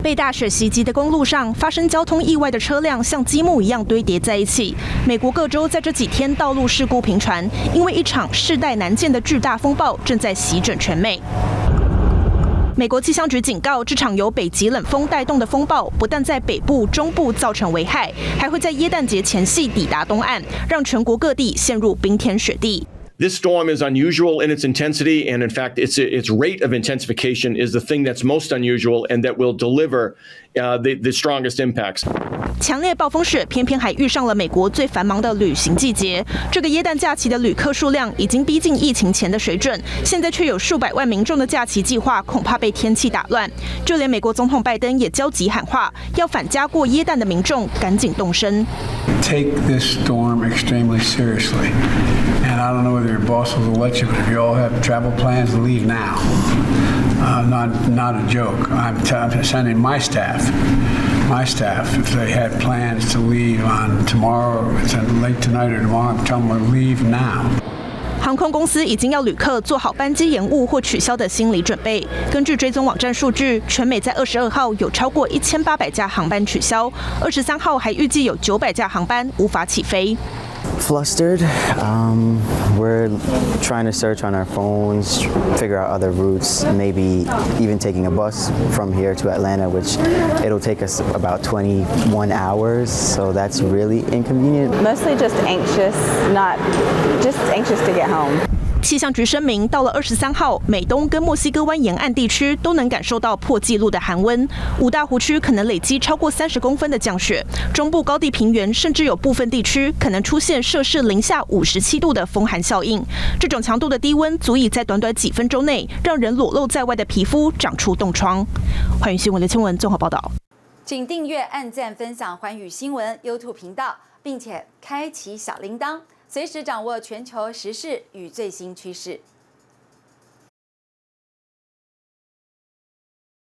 被大雪袭击的公路上，发生交通意外的车辆像积木一样堆叠在一起。美国各州在这几天道路事故频传，因为一场世代难见的巨大风暴正在席卷全美。美国气象局警告，这场由北极冷风带动的风暴，不但在北部、中部造成危害，还会在耶诞节前夕抵达东岸，让全国各地陷入冰天雪地。 This storm is unusual in its intensity, and in fact, its rate of intensification is the thing that's most unusual and that will deliver the strongest impacts. 强烈暴风雪偏偏还遇上了美国最繁忙的旅行季节。这个耶诞假期的旅客数量已经逼近疫情前的水准，现在却有数百万民众的假期计划恐怕被天气打乱。就连美国总统拜登也焦急喊话，要返家过耶诞的民众赶紧动身。Take this storm extremely seriously, and I don't know whether your bosses will let you, but if you all have travel plans, leave now. Not a joke. I'm sending my staff, if they had plans to leave on tomorrow, it's late tonight or tomorrow, I'm telling them to leave now. 航空公司已经要旅客做好班机延误或取消的心理准备。根据追踪网站数据，全美在22号有超过1800架航班取消，23号还预计有900架航班无法起飞。 Flustered. We're trying to search on our phones, figure out other routes, maybe even taking a bus from here to Atlanta, which it'll take us about 21 hours, so that's really inconvenient. Mostly just anxious to get home. 气象局声明，到了23号，美东跟墨西哥湾沿岸地区都能感受到破纪录的寒温，五大湖区可能累积超过30公分的降雪，中部高地平原甚至有部分地区可能出现摄氏零下57度的风寒效应。这种强度的低温足以在短短几分钟内让人裸露在外的皮肤长出冻疮。寰宇新闻的新闻综合报道，请订阅、按赞、分享寰宇新闻 YouTube 频道，并且开启小铃铛。随时掌握全球时事与最新趋势。